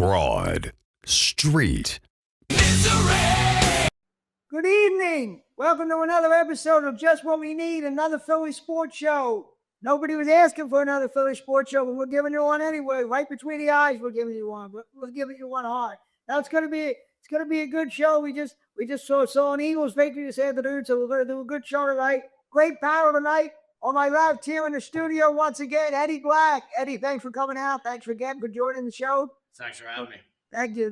Broad Street. Good evening. Welcome to another episode of Just What We Need, another Philly sports show. Nobody was asking for another Philly sports show, but we're giving you one anyway. Right between the eyes, we're giving you one. We're giving you one hard. Now it's gonna be a good show. We just saw an Eagles victory this afternoon, so we're gonna do a good show tonight. Great panel tonight. On my left here in the studio once again, Eddie Black. Eddie, thanks for coming out. Thanks for joining the show. Thanks for having me. Thank you.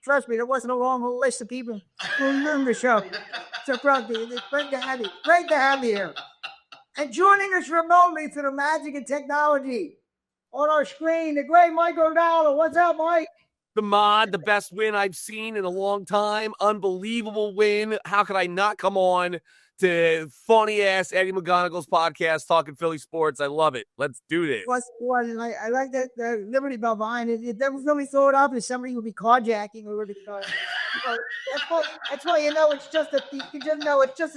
Trust me, there wasn't a long list of people who learned the show. So, it's great to have you. Great to have you here. And joining us remotely through the magic and technology on our screen, the great Michael Nola. What's up, Mike? The mod, the best win I've seen in a long time. Unbelievable win. How could I not come on to funny-ass Eddie McGonigal's podcast talking Philly sports? I love it. Let's do this. I like that Liberty Bell behind it. It never really throw it up as somebody would be carjacking or would be that's why you know it's just a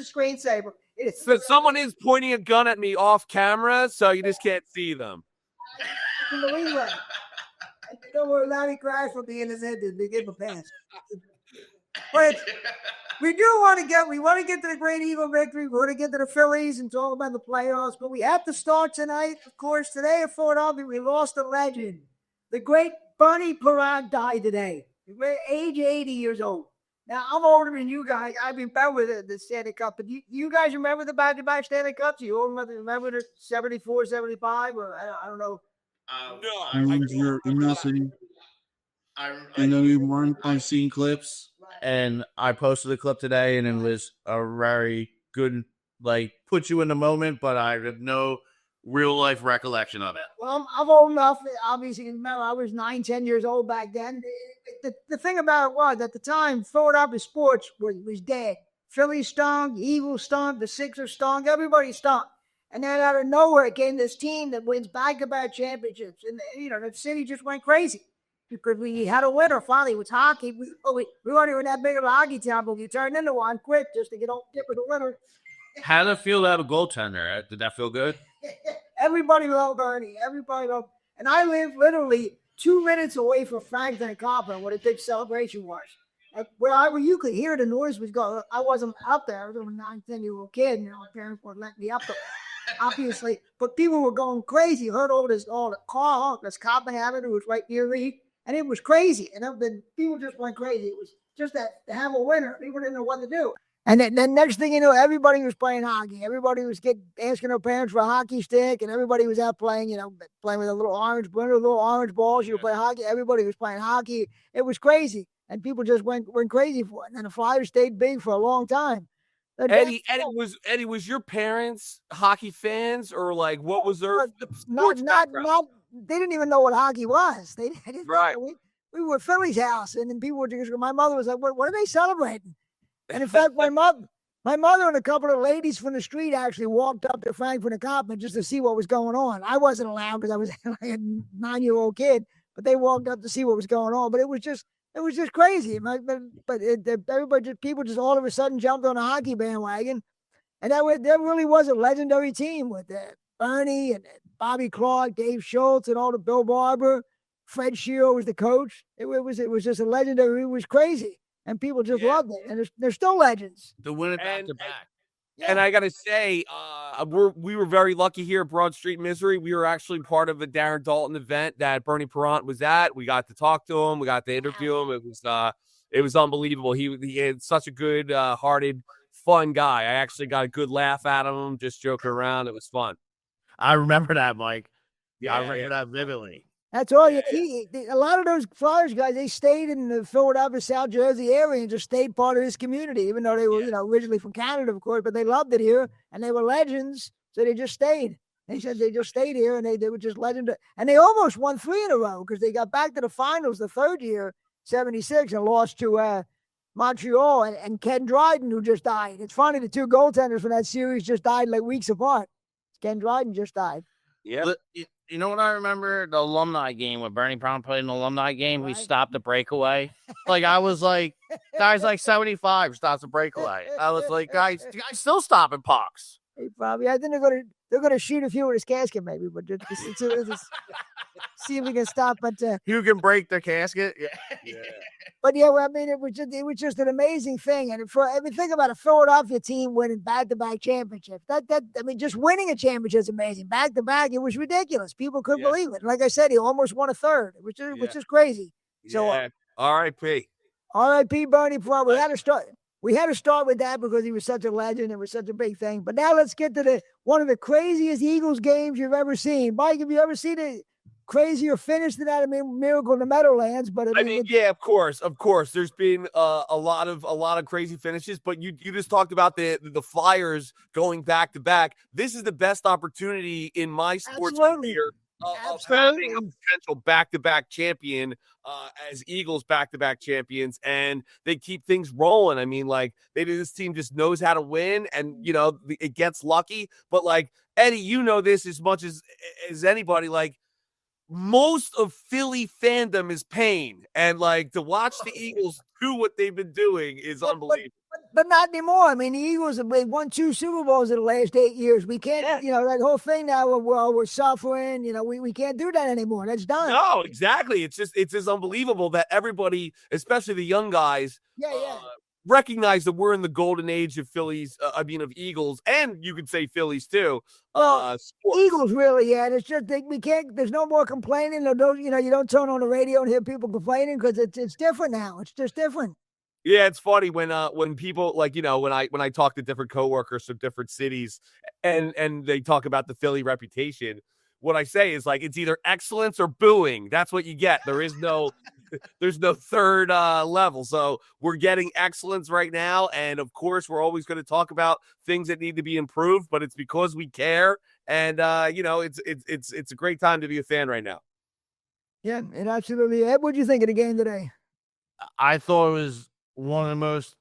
screensaver. So someone is pointing a gun at me off camera, so you just can't see them. In the replay. Don't worry, Larry Crash will be in his head to give a pass. But we want to get to the great Eagle victory. We want to get to the Phillies and talk about the playoffs. But we have to start tonight. Of course, today at Philadelphia, we lost a legend. The great Bernie Parent died today. Age 80 years old. Now, I'm older than you guys. I've been better with the Stanley Cup. But you guys remember the back-to-back Stanley Cups? You all remember the 74, 75? Or I don't know. No. I remember your email saying, I know you weren't. I've seen clips. And I posted a clip today, and it was a very good, put you in the moment, but I have no real-life recollection of it. Well, I'm old enough. Obviously, remember, I was 9, 10 years old back then. The thing about it was, at the time, Philadelphia sports was dead. Philly stunk, Eagles stunk, the Sixers stunk, everybody stunk. And then out of nowhere came this team that wins back-to-back championships. And, the city just went crazy. Because we had a winner finally with hockey. We weren't even that big of a hockey town, but we turned into one quick just to get on dip with the winner. How did it feel to have a goaltender? Did that feel good? Everybody loved Bernie. Everybody loved. And I live literally 2 minutes away from Franklin and Copper, where the big celebration was. Where you could hear the noise was going. I wasn't up there. I was a 9, 10-year-old kid, and my parents weren't letting me up there, obviously. But people were going crazy. Heard all the car honk. This Copper Avenue was right near me. And it was crazy. And people just went crazy. It was just that to have a winner, people didn't know what to do. And then next thing you know, everybody was playing hockey. Everybody was asking their parents for a hockey stick, and everybody was out playing, playing with little orange balls. You play hockey. Everybody was playing hockey. It was crazy. And people just went crazy for it. And then the Flyers stayed big for a long time. Eddie, was your parents hockey fans, or what was their sports background? They didn't even know what hockey was. They didn't. Right. We were at Philly's house, and then people were just. My mother was like, "What are they celebrating?" And in fact, my mother and a couple of ladies from the street actually walked up to Frankfurt and Copman just to see what was going on. I wasn't allowed because I was like a 9-year-old kid, but they walked up to see what was going on. But it was just crazy. People just all of a sudden jumped on a hockey bandwagon, and there really was a legendary team with Bernie and Bobby Clark, Dave Schultz, and all the Bill Barber. Fred Shearer was the coach. It was just a legendary. It was crazy, and people just loved it. And they're still legends. The winner back to back. Yeah. And I gotta say, we were very lucky here at Broad Street, Missouri. We were actually part of a Darren Dalton event that Bernie Parent was at. We got to talk to him. We got to interview him. It was unbelievable. He had such a good hearted, fun guy. I actually got a good laugh out of him, just joking around. It was fun. I remember that, Mike. Yeah, I remember that vividly. That's all. A lot of those Flyers guys, they stayed in the Philadelphia, South Jersey area and just stayed part of this community, even though they were, originally from Canada, of course, but they loved it here and they were legends. So they just stayed. They said they just stayed here and they were just legendary. And they almost won 3 in a row because they got back to the finals the third year, 76, and lost to Montreal and Ken Dryden, who just died. It's funny, the 2 goaltenders from that series just died weeks apart. Ken Dryden just died. Yeah. You know what I remember? The alumni game when Bernie Brown played an alumni game. Right. We stopped the breakaway. I was like, guys 75 stops the breakaway. I was like, guys, you guys still stopping pucks. They probably, I think they're going They're going to shoot a few in his casket, maybe, but just see if we can stop. But You can break the casket. Yeah. but yeah, well, I mean, it was just an amazing thing. And think about a Philadelphia team winning back-to-back championships. I mean, just winning a championship is amazing. Back-to-back, it was ridiculous. People couldn't believe it. Like I said, he almost won a third, which is crazy. So, R.I.P. R.I.P. Bernie Perron. We had to start with that because he was such a legend. It was such a big thing. But now let's get to one of the craziest Eagles games you've ever seen. Mike, have you ever seen a crazier finish than that? I mean, Miracle in the Meadowlands, but I mean, yeah, of course. There's been a lot of crazy finishes, but you just talked about the Flyers going back to back. This is the best opportunity in my sports career of having a potential back-to-back champion as Eagles back-to-back champions, and they keep things rolling. I mean, like, this team just knows how to win, and it gets lucky. But like, Eddie, you know this as much as anybody. Like, most of Philly fandom is pain, and like, to watch the Eagles do what they've been doing is unbelievable. But not anymore. I mean, the Eagles have won 2 Super Bowls in the last 8 years. We can't, that whole thing now. We're suffering. We can't do that anymore. That's done. No, exactly. It's just unbelievable that everybody, especially the young guys, recognize that we're in the golden age of Phillies. Of Eagles, and you could say Phillies too. Well, Eagles really, it's just we can't. There's no more complaining. You don't turn on the radio and hear people complaining because it's different now. It's just different. Yeah, it's funny when people, like, when I talk to different coworkers from different cities and they talk about the Philly reputation, what I say is, like, it's either excellence or booing. That's what you get. There's no third level. So we're getting excellence right now, and of course we're always going to talk about things that need to be improved, but it's because we care, and it's a great time to be a fan right now. Yeah, it absolutely. Ed, what do you think of the game today? I thought it was one of the most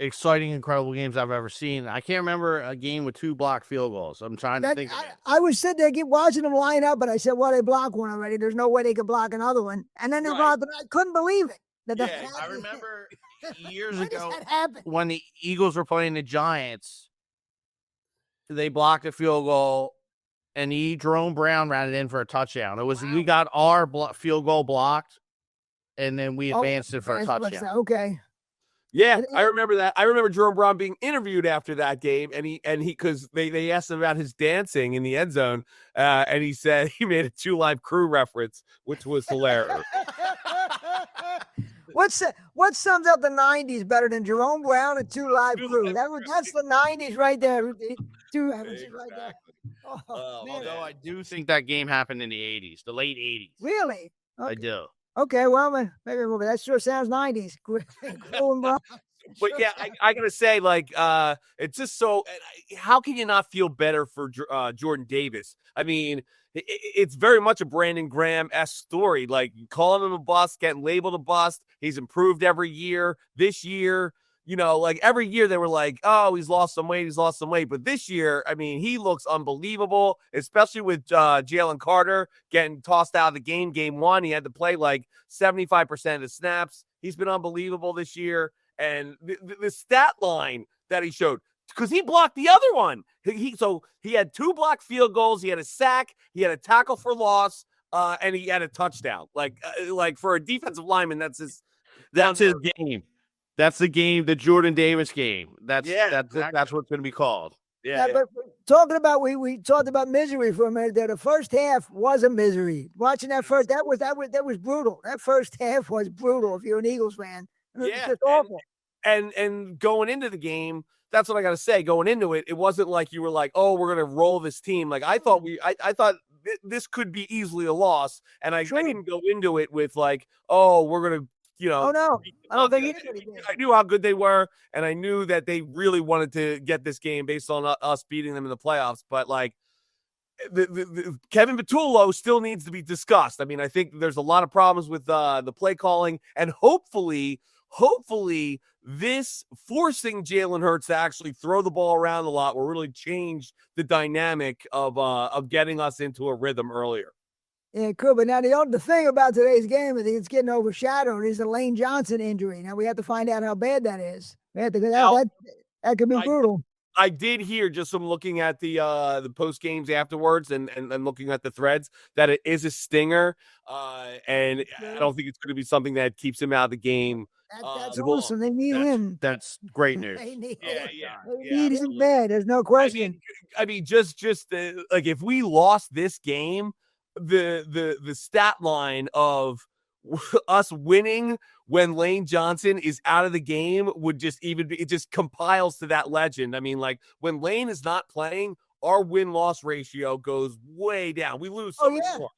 exciting, incredible games I've ever seen. I can't remember a game with 2 blocked field goals. I'm trying to think. I was sitting there, keep watching them line up, but I said, well, they blocked one already. There's no way they could block another one. And then they blocked, but I couldn't believe it. I remember years when ago does that happen? when the Eagles were playing the Giants, they blocked a field goal, and Jerome Brown ran it in for a touchdown. We got our field goal blocked, and then we advanced it for a touchdown. Okay. Yeah, I remember that. I remember Jerome Brown being interviewed after that game, and he because they asked him about his dancing in the end zone, and he said he made a 2 Live Crew reference, which was hilarious. What sums up the 90s better than Jerome Brown and 2 Live Crew? That's the 90s right there. 2 references right there. Although I do think that game happened in the 80s, the late 80s. Really? Okay. I do. Okay, well, maybe that sure sounds 90s. But yeah, I gotta say, like, it's just so. How can you not feel better for Jordan Davis? I mean, it's very much a Brandon Graham-esque story. Like, calling him a bust, getting labeled a bust. He's improved every year. This year, like, every year they were like, oh, he's lost some weight. But this year, I mean, he looks unbelievable, especially with Jalen Carter getting tossed out of the game 1. He had to play like 75% of the snaps. He's been unbelievable this year. And the stat line that he showed, because he blocked the other one. So he had 2 blocked field goals. He had a sack. He had a tackle for loss. And he had a touchdown. Like for a defensive lineman, that's his game. That's the game, the Jordan Davis game. That's what it's going to be called. Yeah. But talking about we talked about misery for a minute there. The first half was a misery. Watching that that was brutal. That first half was brutal if you're an Eagles fan. It's just awful. And going into the game, that's what I got to say. Going into it, it wasn't like you were like, oh, we're going to roll this team. Like, I thought this could be easily a loss, and I didn't go into it with like, oh, we're going to. Oh no, I don't think I knew how good they were, and I knew that they really wanted to get this game based on us beating them in the playoffs. But like, the Kevin Patullo still needs to be discussed. I mean, I think there's a lot of problems with the play calling, and hopefully this forcing Jalen Hurts to actually throw the ball around a lot will really change the dynamic of getting us into a rhythm earlier. Yeah, cool. But now the thing about today's game is it's getting overshadowed is the Lane Johnson injury. Now we have to find out how bad that is. We have to that could be brutal. I did hear just from looking at the post games afterwards and looking at the threads that it is a stinger, and I don't think it's going to be something that keeps him out of the game. That's long. awesome. They need him. That's great news. They need, Yeah, they need him absolutely. bad. There's no question. I mean, just like if we lost this game, the stat line of us winning when Lane Johnson is out of the game would just even be, it just compiles to that legend. I mean, like when Lane is not playing, our win-loss ratio goes way down. We lose so much more.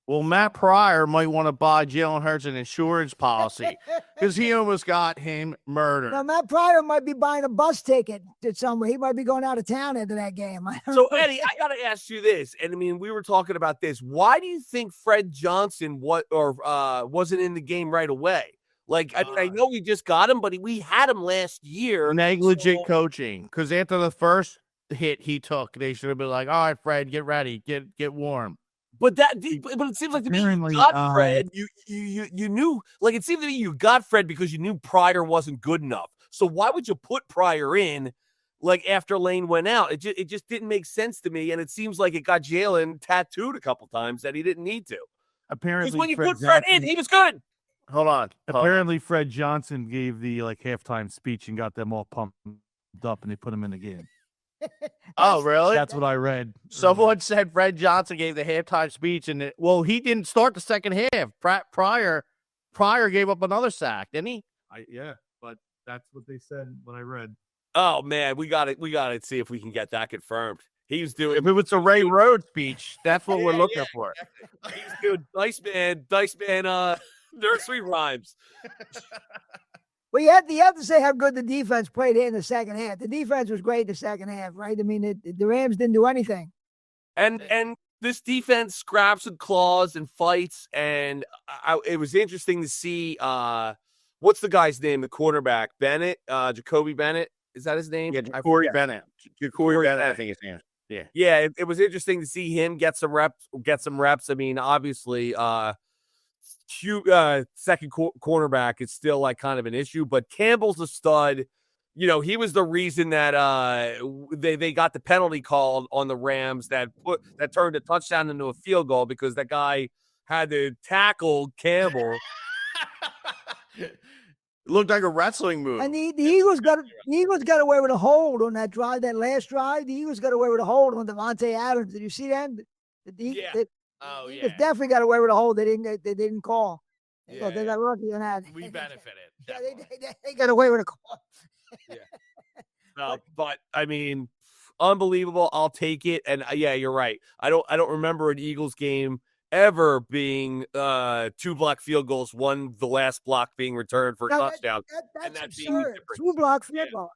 Well, Matt Pryor might want to buy Jalen Hurts an insurance policy because he almost got him murdered. Now, Matt Pryor might be buying a bus ticket to somewhere. He might be going out of town after that game. So, Eddie, I got to ask you this. And I mean, we were talking about this. Why do you think Fred Johnson wasn't in the game right away? Like, I mean, I know we just got him, but we had him last year. Negligent coaching. Because after the first hit he took, they should have been like, all right, Fred, get ready, get warm. But it seems like to me you got Fred. You knew, like, it seemed to me you got Fred because you knew Pryor wasn't good enough. So why would you put Pryor in, like, after Lane went out? It just didn't make sense to me, and it seems like it got Jalen tattooed a couple times that he didn't need to. Apparently, because when you put Fred in, he was good. Hold on. Apparently, Fred Johnson gave the halftime speech and got them all pumped up, and they put him in the game. Oh, really? That's what I read. Someone said Fred Johnson gave the halftime speech, and he didn't start the second half. Pryor gave up another sack, didn't he? But that's what they said when I read. Oh man, we got to see if we can get that confirmed. He was doing. If it was a Ray Rhodes speech, that's what we're looking for. Exactly. He was doing Dice Man, nursery rhymes. Well, you have to say how good the defense played in the second half. The defense was great in the second half, right? I mean, the Rams didn't do anything. And this defense scraps and claws and fights, and it was interesting to see what's the guy's name, the quarterback, Bennett, Jacoby Bennett. Is that his name? Yeah, Corey Bennett. Corey Bennett, I think his name. Yeah. It was interesting to see him get some reps. I mean, obviously, second cornerback is still like kind of an issue, but Campbell's a stud. You know, he was the reason that they got the penalty called on the Rams that turned a touchdown into a field goal because that guy had to tackle Campbell. It looked like a wrestling move. And the Eagles got away with a hold on that drive, that last drive. The Eagles got away with a hold on Devontae Adams. Did you see that? The Eagles definitely got away with a hold. They didn't call. They got lucky on that. We benefited. Yeah, they got away with a call. No, but I mean, unbelievable. I'll take it. And you're right. I don't remember an Eagles game ever being 2 block field goals, the last block being returned for a touchdown. That's absurd. 2 block field goal.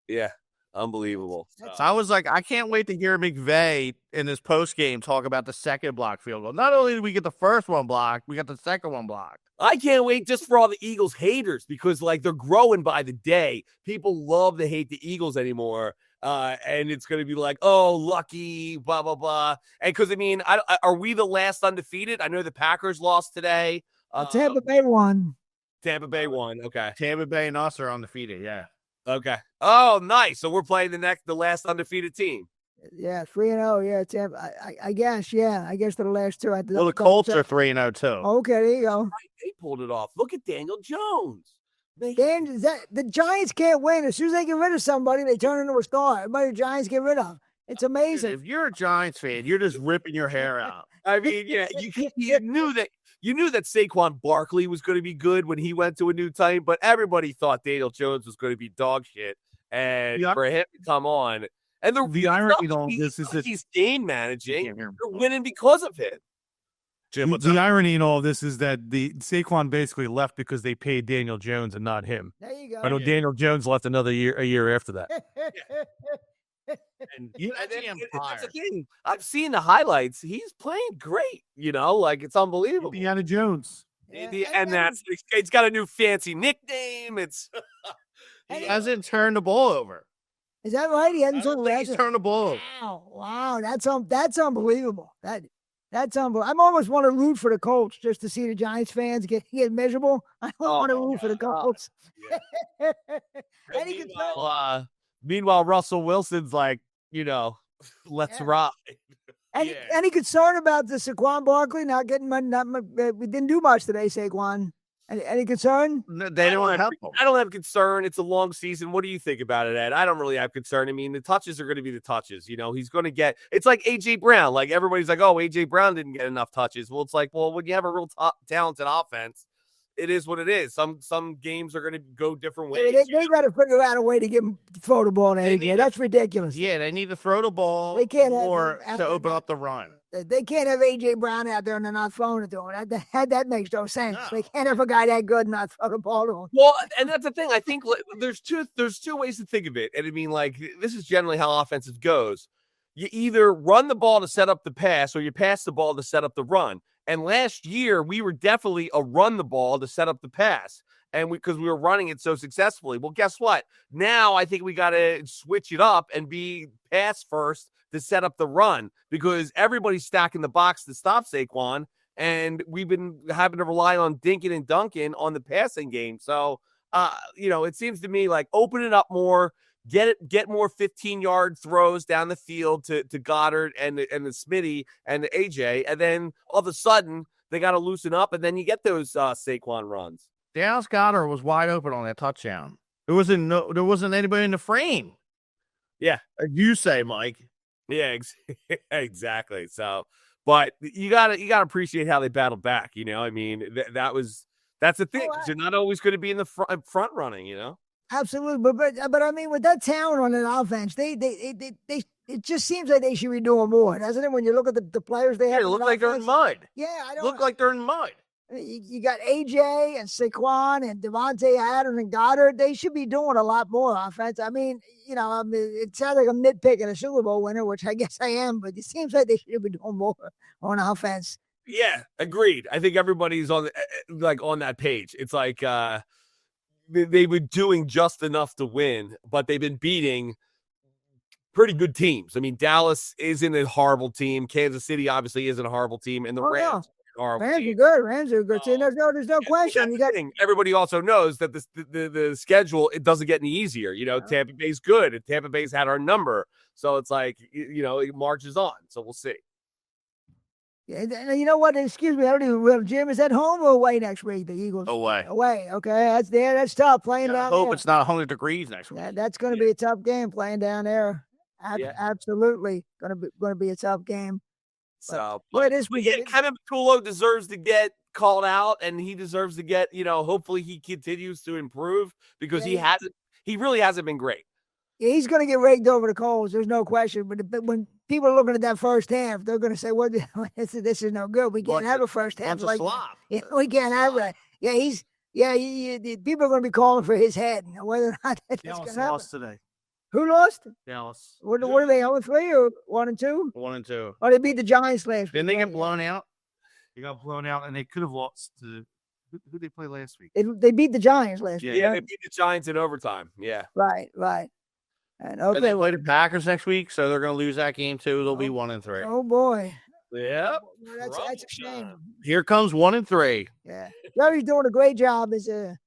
Yeah. Unbelievable. So I was like, I can't wait to hear McVay in this post game talk about the second block field goal. Not only did we get the first one blocked, we got the second one blocked. I can't wait just for all the Eagles haters because like they're growing by the day. People love to hate the Eagles anymore. And it's going to be like, oh, lucky, blah, blah, blah. And because, I mean, are we the last undefeated? I know the Packers lost today. Tampa Bay won. Tampa Bay won. Okay. Tampa Bay and us are undefeated. Yeah. Okay. Oh, nice. So we're playing the last undefeated team. Yeah, 3-0. Yeah, Tampa. I guess. Yeah, I guess they're the last two. Well, the Colts are 3-0 too. Okay, there you go. Right, they pulled it off. Look at Daniel Jones. The Giants can't win. As soon as they get rid of somebody, they turn into a star. Everybody the Giants get rid of. It's amazing. If you're a Giants fan, you're just ripping your hair out. I mean, yeah, you knew that Saquon Barkley was going to be good when he went to a new team, but everybody thought Daniel Jones was going to be dog shit. And for him to come on, and the irony of all this is that he's game managing. They're winning because of him. Jim, the irony in all this is that the Saquon basically left because they paid Daniel Jones and not him. There you go. I know Daniel Jones left a year after that. And that's the thing. I've seen the highlights. He's playing great. You know, like it's unbelievable. Indiana Jones. And it's got a new fancy nickname. He hasn't turned the ball over. Is that right? He hasn't turned the ball over. Wow, that's unbelievable. That's unbelievable. I almost want to root for the Colts just to see the Giants fans get miserable. I don't want to root for the Colts. Yeah. Meanwhile, Russell Wilson's like, let's Yeah. ride. Any concern about the Saquon Barkley not getting money? We didn't do much today, Saquon. Any concern? They don't help him. I don't have concern. It's a long season. What do you think about it, Ed? I don't really have concern. I mean, the touches are going to be the touches. He's going to get. It's like AJ Brown. Like everybody's like, oh, AJ Brown didn't get enough touches. Well, it's like, well, when you have a real talented offense, it is what it is. Some games are going to go different ways. They got to figure out a way to get him to throw the ball to AJ. That's ridiculous. Yeah, they need to throw the ball They can't have more him to open up the run. They can't have AJ Brown out there and they're not throwing it to him. That makes no sense. No. They can't have a guy that good and not throw the ball to him. Well, and that's the thing. I think there's two ways to think of it. And I mean, like, this is generally how offensive goes. You either run the ball to set up the pass or you pass the ball to set up the run. And last year, we were definitely a run the ball to set up the pass. And because we were running it so successfully. Well, guess what? Now I think we got to switch it up and be pass first to set up the run because everybody's stacking the box to stop Saquon. And we've been having to rely on Dinkin and Duncan on the passing game. So, it seems to me like open it up more, get more 15-yard throws down the field to Goddard and the Smitty and the AJ. And then all of a sudden they got to loosen up and then you get those Saquon runs. Dallas Goddard was wide open on that touchdown. There wasn't anybody in the frame. Yeah. You say, Mike. Yeah, exactly. So, but you gotta appreciate how they battled back. I mean, that's the thing. Because you're not always going to be in the front running. Absolutely, but I mean, with that talent on that offense, they it just seems like they should be doing more, doesn't it? When you look at the players they have, It look like they're in mud. Yeah, I don't look like they're in mud. You got AJ and Saquon and Devontae Adams and Goddard. They should be doing a lot more offense. I mean, it sounds like I'm nitpicking a Super Bowl winner, which I guess I am, but it seems like they should be doing more on offense. Yeah, agreed. I think everybody's on that page. It's like they were doing just enough to win, but they've been beating pretty good teams. I mean, Dallas isn't a horrible team. Kansas City obviously isn't a horrible team, and the Rams. Rams are good. Rams are a good team. There's no question. Everybody also knows that the schedule, it doesn't get any easier. Tampa Bay's good, and Tampa Bay's had our number. So it's like, it marches on. So we'll see. Yeah, you know what? Excuse me. I don't even know. Jim, is that home or away next week? The Eagles Away. Okay, that's tough playing down there. Hope it's not 100 degrees next week. That's going to be a tough game playing down there. Absolutely going to be a tough game. So, this week, Kevin McCullough deserves to get called out, and he deserves to get, hopefully he continues to improve because he really hasn't been great. Yeah, he's going to get raked over the coals. There's no question. But when people are looking at that first half, they're going to say, "Well, this is no good. We can't have a first half like slop. Yeah, we can't have that." Yeah, people are going to be calling for his head. Whether or not that's going to happen. Lost today. Who lost? Dallas. What are they? 0-3 or 1-2? 1-2. Oh, they beat the Giants last week. Didn't they get blown out? They got blown out, and they could have lost to who they play last week. They beat the Giants last week. Yeah, they beat the Giants in overtime. Yeah. Right. And they play the Packers next week, so they're going to lose that game too. They'll be 1-3. Oh boy. Yep. That's a shame. Here comes 1-3. Yeah. Jerry's doing a great job as a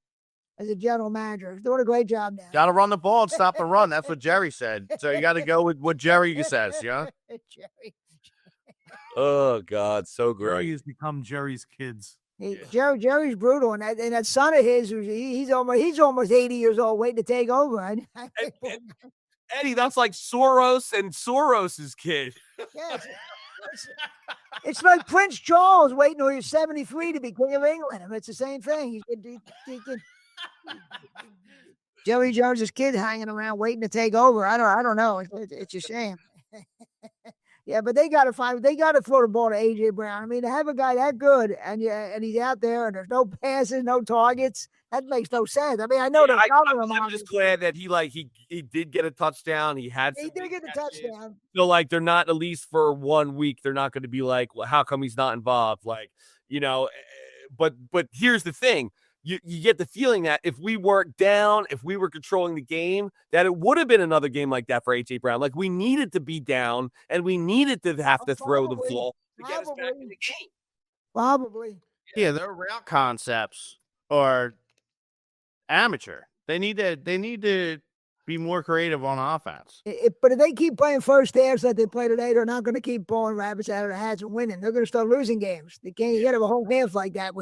general manager. He's doing a great job now. Got to run the ball and stop the run. That's what Jerry said. So you got to go with what Jerry says, yeah? Jerry. Oh, God, so great. Jerry has become Jerry's kids. Jerry's brutal, and that son of his, he's almost 80 years old, waiting to take over. Eddie, that's like Soros and Soros's kid. Yeah, it's like Prince Charles waiting till he's 73 to be king of England. I mean, it's the same thing. Jerry Jones's kid hanging around waiting to take over. I don't know. It's a shame. Yeah, but they got to throw the ball to AJ Brown. I mean, to have a guy that good and he's out there and there's no passes, no targets, that makes no sense. I mean, I know I'm just glad that he did get a touchdown. He did get the touchdown. So like they're not, at least for 1 week, they're not going to be like, well, how come he's not involved? Like, but here's the thing. You get the feeling that if we weren't down, if we were controlling the game, that it would have been another game like that for A.J. Brown. Like, we needed to be down, and we needed to have to throw the ball to get us back in the game. Probably. Yeah, their route concepts are amateur. They need to Be more creative on offense. But if they keep playing first halves like they play today, they're not going to keep pulling rabbits out of the hats and winning. They're going to start losing games. They can't get a whole half like that.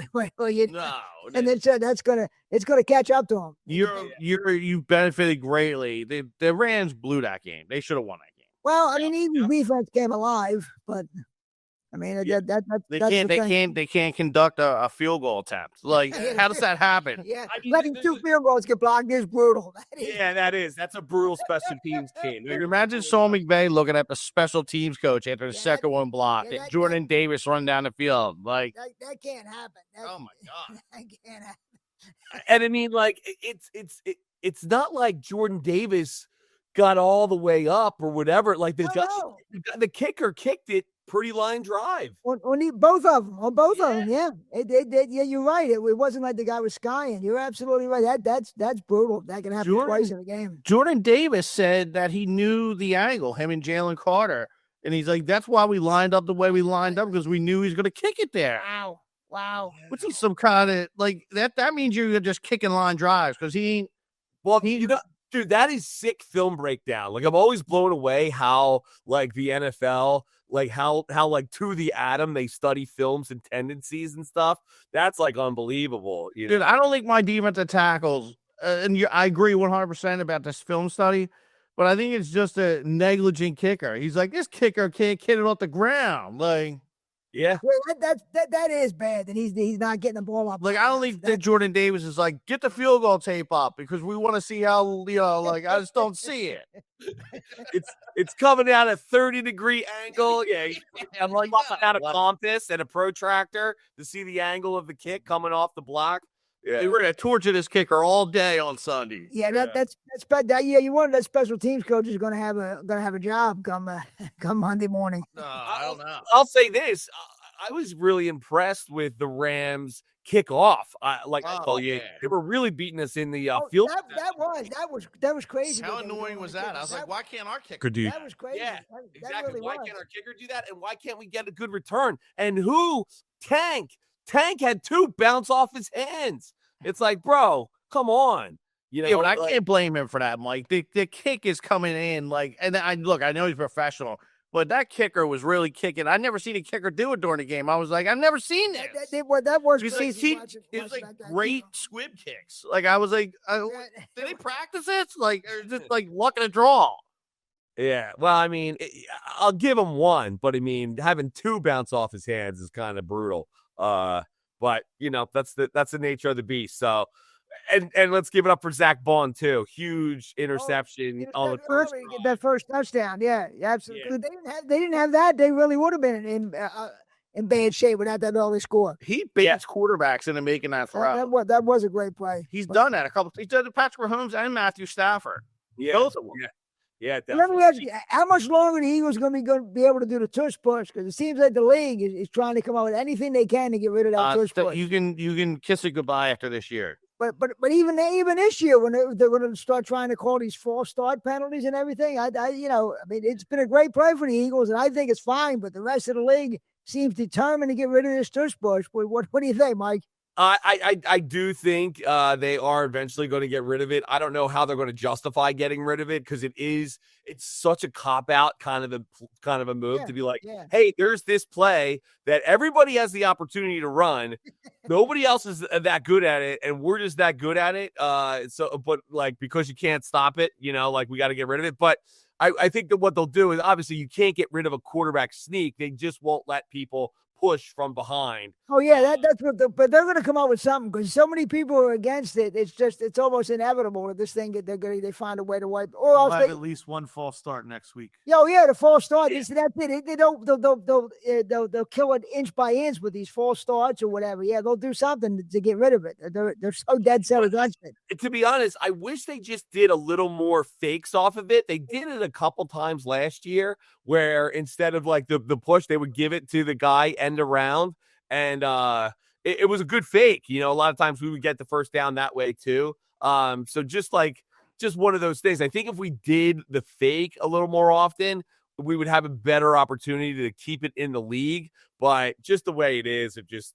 And then it's gonna catch up to them. You benefited greatly. The Rams blew that game. They should have won that game. Well, I mean, even defense came alive, but I mean, they can't conduct a field goal attempt. Like, how does that happen? Yeah, letting 2 field goals get blocked is brutal. That's a brutal special teams team. Imagine Sean McVay looking at the special teams coach after the second one blocked. Jordan Davis run down the field. Like that can't happen. Oh my God. That can't happen. And I mean, like, it's not like Jordan Davis got all the way up or whatever. Like the kicker kicked it pretty line drive. On both of them, yeah. Yeah, you're right. It wasn't like the guy was skying. You're absolutely right. That's brutal. That can happen twice in a game. Jordan Davis said that he knew the angle, him and Jalen Carter. And he's like, that's why we lined up the way we lined up, because we knew he was going to kick it there. Wow. Which is some kind of, like, that means you're just kicking line drives, because he ain't. Well, dude, that is sick film breakdown. Like, I'm always blown away how, like, the NFL, like, how like, to the atom they study films and tendencies and stuff. That's, like, unbelievable. Dude, I don't think my defensive tackles, and I agree 100% about this film study, but I think it's just a negligent kicker. He's like, this kicker can't get it off the ground. Like, yeah, that is bad. That he's not getting the ball up. Like, I don't think that Jordan Davis is like, get the field goal tape up, because we want to see how, like, I just don't see it. It's coming out at 30-degree angle. Yeah, I'm like, out a compass and a protractor to see the angle of the kick coming off the block. Yeah, we're gonna torture this kicker all day on Sunday. Yeah, that's bad. Yeah, you wanted that special teams coach is gonna have a job come Monday morning. No, I don't know. I'll say this: I was really impressed with the Rams kickoff. They were really beating us in the field. That was crazy. How annoying was that? I was like, why can't our kicker do that? That was crazy. Yeah, exactly. Really why can't our kicker do that? And why can't we get a good return? And Tank had 2 bounce off his hands. It's like, bro, come on. But I can't blame him for that. Like, the kick is coming in, like, and I know he's professional, but that kicker was really kicking. I never seen a kicker do it during the game. I was like, I've never seen this. That was crazy. It was like great squib kicks. Like, I was like, did they practice it? Like, or just like luck of the draw? Yeah, well, I mean, I'll give him 1, but I mean, having 2 bounce off his hands is kind of brutal. But that's the nature of the beast. So, and let's give it up for Zach Bond too. Huge interception on the first touchdown. Yeah, absolutely. Yeah. They didn't have that. They really would have been in bad shape without that early score. He baits quarterbacks into making that throw. That was a great play. He's done that a couple. He's done it to Patrick Mahomes and Matthew Stafford. Yeah, both of them. Yeah, let me ask you, how much longer the Eagles going to be able to do the tush push? Because it seems like the league is trying to come up with anything they can to get rid of that tush push. You can kiss it goodbye after this year. But even this year, when they're going to start trying to call these false start penalties and everything, I mean, it's been a great play for the Eagles, and I think it's fine. But the rest of the league seems determined to get rid of this tush push. What do you think, Mike? I do think they are eventually going to get rid of it. I don't know how they're going to justify getting rid of it, because it's such a cop out kind of a move to be like, hey, there's this play that everybody has the opportunity to run. Nobody else is that good at it, and we're just that good at it. But like, because you can't stop it, like, we got to get rid of it. But I think that what they'll do is, obviously you can't get rid of a quarterback sneak. They just won't let people push from behind. Oh yeah, that's what. But they're going to come up with something, because so many people are against it. It's almost inevitable that this thing they find a way to wipe. Or else have at least 1 false start next week. The false start. That's it. They'll kill it inch by inch with these false starts or whatever. Yeah, they'll do something to get rid of it. They're so dead set against it. To be honest, I wish they just did a little more fakes off of it. They did it a couple times last year, where instead of like the push, they would give it to the guy end around, and it was a good fake. A lot of times we would get the first down that way too. So just one of those things. I think if we did the fake a little more often, we would have a better opportunity to keep it in the league. But just the way it is, it's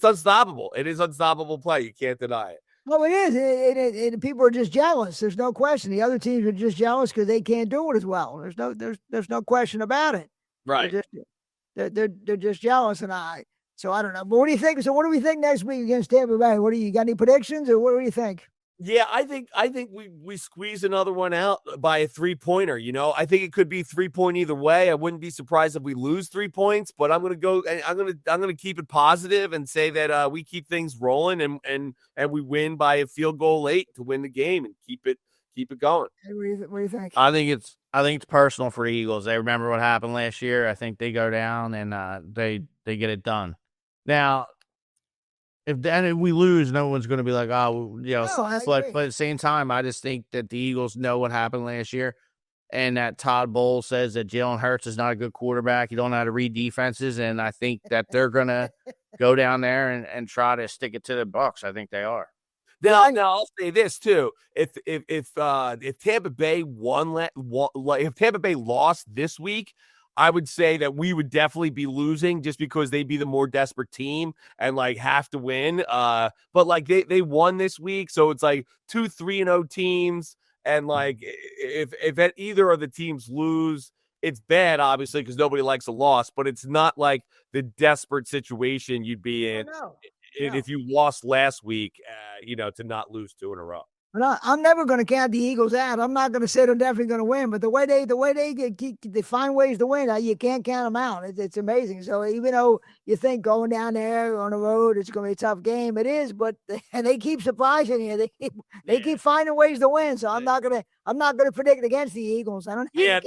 unstoppable. It is unstoppable play. You can't deny it. Well, it is. People are just jealous. There's no question. The other teams are just jealous because they can't do it as well. There's no question about it. Right. They're just jealous, so I don't know. But what do you think? So what do we think next week against Tampa Bay? What do you got? Any predictions, or what do you think? Yeah, I think we squeeze another one out by a 3-pointer. I think it could be 3-point either way. I wouldn't be surprised if we lose 3 points, but I'm gonna keep it positive and say that we keep things rolling and we win by a field goal late to win the game and keep it going. Hey, what do you think? I think it's personal for the Eagles. They remember what happened last year. I think they go down and they get it done. Now, if we lose, no one's going to be like, oh, No, I but agree. at the same time, I just think that the Eagles know what happened last year, and that Todd Bowles says that Jalen Hurts is not a good quarterback. You don't know how to read defenses, and I think that they're going to go down there and try to stick it to the Bucs. I think they are. Now I'll say this too: if Tampa Bay if Tampa Bay lost this week, I would say that we would definitely be losing just because they'd be the more desperate team and have to win. But they won this week, so it's 2 3-0 teams, and if either of the teams lose, it's bad, obviously, because nobody likes a loss. But it's not like the desperate situation you'd be in. No. If you lost last week, to not lose 2 in a row. But I'm never going to count the Eagles out. I'm not going to say they're definitely going to win, but the way they find ways to win, you can't count them out. It's amazing. So even though you think going down there on the road, it's going to be a tough game, it is. But they keep surprising you. They keep finding ways to win. So I'm not gonna predict against the Eagles. I don't. Yeah,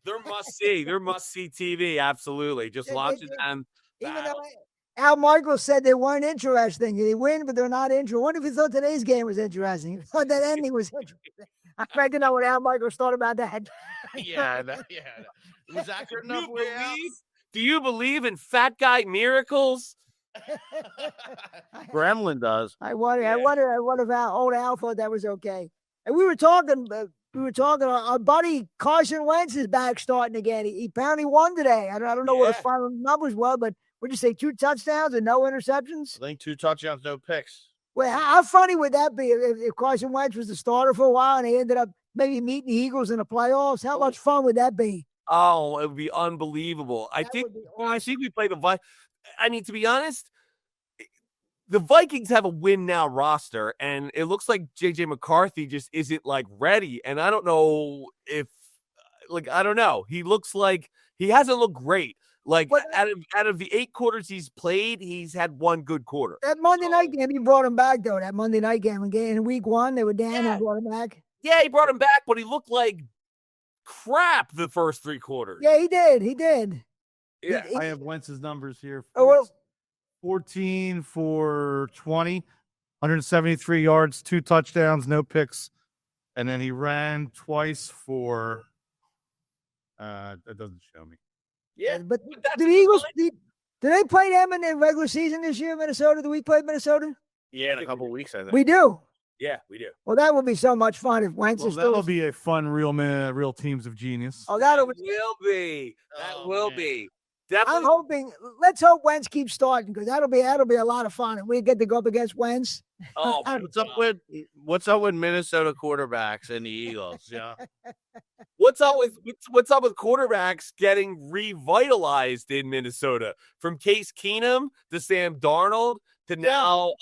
they're must see. They're must see TV. Absolutely, just watching them. Even though Al Michaels said they weren't interesting. They win, but they're not interesting. What if you thought today's game was interesting? You thought that ending was interesting? I'd like to know what Al Michaels thought about that. Yeah. Was that good enough? Do you believe in fat guy miracles? Gremlin does. I wonder if old Al thought that was okay. And we were talking. Our buddy Carson Wentz is back starting again. He apparently won today. I don't know what his final numbers were, but would you say 2 touchdowns and no interceptions? I think 2 touchdowns, no picks. Well, how funny would that be if Carson Wentz was the starter for a while and they ended up maybe meeting the Eagles in the playoffs? How much fun would that be? Oh, it would be unbelievable. I think we play the Vikings. I mean, to be honest, the Vikings have a win now roster, and it looks like JJ McCarthy just isn't ready. And I don't know if I don't know. He looks like he hasn't looked great. Out of the 8 quarters he's played, he's had 1 good quarter. That Monday night game, he brought him back though. That Monday night game in week 1, they were down and brought him back. Yeah, he brought him back, but he looked like crap the first 3 quarters. Yeah, he did. Yeah, I have Wentz's numbers here. 14 for 20, 173 yards, 2 touchdowns, no picks. And then he ran twice for, that doesn't show me. Yeah, but the Eagles, did they play them in the regular season this year, Minnesota? Do we play Minnesota? Yeah, in a couple of weeks, I think. We do. Yeah, we do. Well, that would be so much fun if Wentz is still. That'll be a fun real teams of genius. Oh, that will be. That will be. Definitely. I'm hoping. Let's hope Wentz keeps starting because that'll be a lot of fun, and we get to go up against Wentz. Oh, what's up with Minnesota quarterbacks and the Eagles? Yeah. What's up with quarterbacks getting revitalized in Minnesota? From Case Keenum to Sam Darnold to now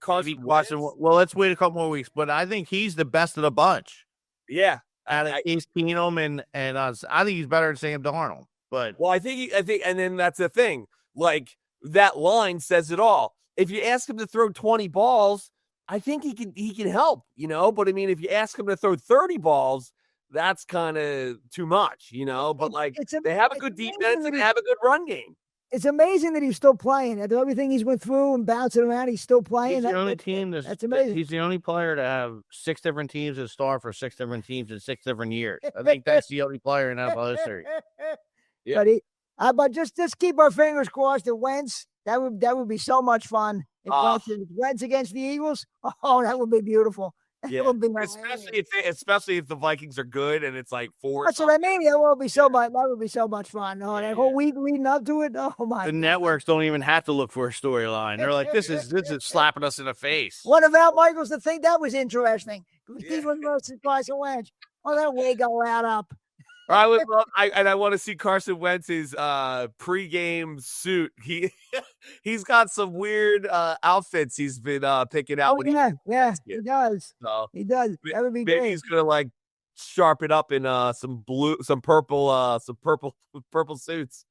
Carson Wentz. Well, let's wait a couple more weeks, but I think he's the best of the bunch. Yeah, Case Keenum and us. I think he's better than Sam Darnold. But I think, and then that's the thing. That line says it all. If you ask him to throw 20 balls, I think he can help, But I mean, if you ask him to throw 30 balls, that's kind of too much, But they have a good defense and they have a good run game. It's amazing that he's still playing. After everything he's went through and bouncing around, he's still playing. He's the only team that's amazing. He's the only player to have 6 different teams that star for 6 different teams in 6 different years. I think that's the only player in NFL history. Yeah. But just keep our fingers crossed that Wentz. That would be so much fun. If Wentz against the Eagles, oh, that would be beautiful. It would be especially if the Vikings are good and it's like 4. That's what I mean. That would be so much. That would be so much fun. Oh, that whole week leading up to it. Oh my! The God. networks don't even have to look for a storyline. They're like, this is slapping us in the face. What about Michaels? The thing that was interesting. Cleveland versus Carson Wentz. Oh, that way go out up. I would love. I want to see Carson Wentz's pregame suit. He's got some weird outfits he's been picking out. Oh yeah, he does. So he does. That would be maybe great. he's gonna like sharpen up in some purple suits.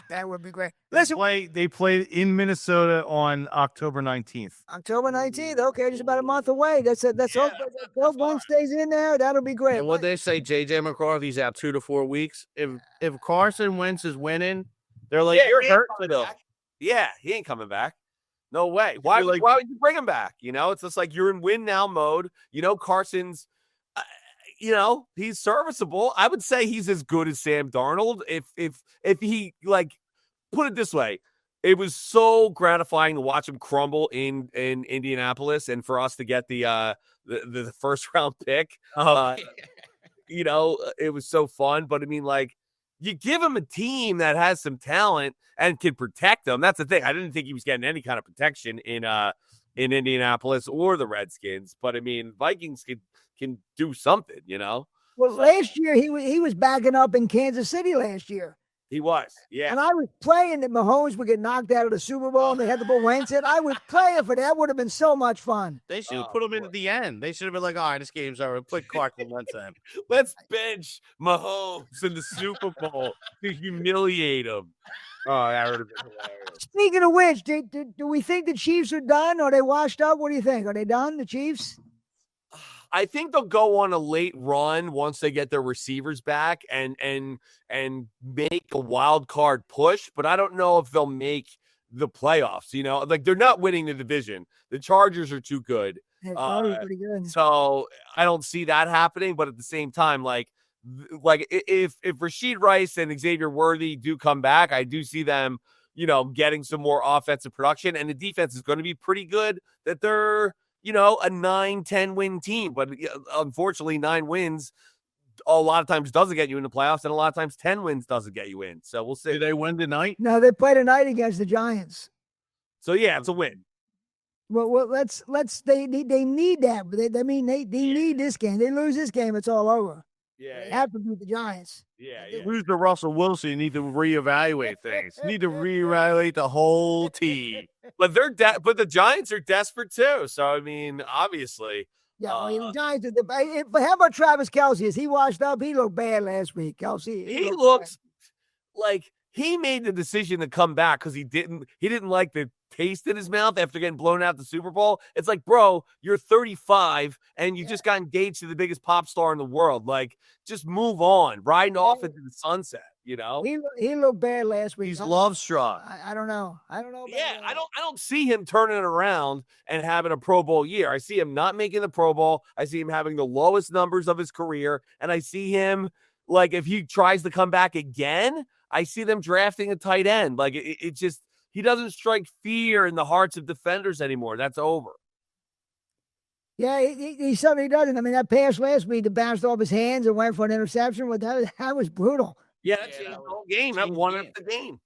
That would be great. Listen, they played in Minnesota on October 19th. October 19th. Okay, just about a month away. That's it. That's all. Those one stays in there. That'll be great. And what they say, JJ McCarthy's out 2 to 4 weeks. If Carson Wentz is winning, they're like, you're hurt still. Yeah, he ain't coming back. No way. Why would you bring him back? It's just like you're in win now mode. Carson's, he's serviceable. I would say he's as good as Sam Darnold. If he put it this way, it was so gratifying to watch him crumble in Indianapolis, and for us to get the first round pick. It was so fun. But I mean, you give him a team that has some talent and can protect them. That's the thing. I didn't think he was getting any kind of protection in Indianapolis or the Redskins. But I mean, Vikings can do something, Well, last year he was backing up in Kansas City last year. He was, yeah. And I was playing that Mahomes would get knocked out of the Super Bowl and they had to put Wentz in. I was playing for that. That would have been so much fun. They should have put him in at the end. They should have been like, all right, this game's over. Put Carson Wentz in. Let's bench Mahomes in the Super Bowl to humiliate him. Oh, that would have been hilarious. Speaking of which, do we think the Chiefs are done? Are they washed up? What do you think? Are they done, the Chiefs? I think they'll go on a late run once they get their receivers back and make a wild card push, but I don't know if they'll make the playoffs. They're not winning the division. The Chargers are too good. Pretty good. So I don't see that happening. But at the same time, if Rashid Rice and Xavier Worthy do come back, I do see them, getting some more offensive production, and the defense is going to be pretty good. That they're a 9-10 win team. But unfortunately, 9 wins a lot of times doesn't get you in the playoffs, and a lot of times 10 wins doesn't get you in. So we'll see. Do they win tonight? No, they play tonight against the Giants. So yeah, it's a win. Well, they need that. They need this game. They lose this game, it's all over. Yeah, they have to beat the Giants. Yeah, Lose to Russell Wilson. You need to reevaluate things. You need to reevaluate the whole team. But but the Giants are desperate too. So I mean, obviously. Yeah, the Giants. But how about Travis Kelce? Is he washed up? He looked bad last week. Kelce. He looks like he made the decision to come back because he didn't like the taste in his mouth after getting blown out at the Super Bowl. It's like, bro, you're 35 and you just got engaged to the biggest pop star in the world. Just move on, riding off into the sunset. He looked bad last week. He's love struck. I don't know. Yeah, I don't see him turning it around and having a Pro Bowl year. I see him not making the Pro Bowl. I see him having the lowest numbers of his career, and I see him if he tries to come back again, I see them drafting a tight end. It just. He doesn't strike fear in the hearts of defenders anymore. That's over. Yeah, he certainly doesn't. I mean, that pass last week that bounced off his hands and went for an interception, that was brutal. Yeah, that changed the whole game. That won up the game.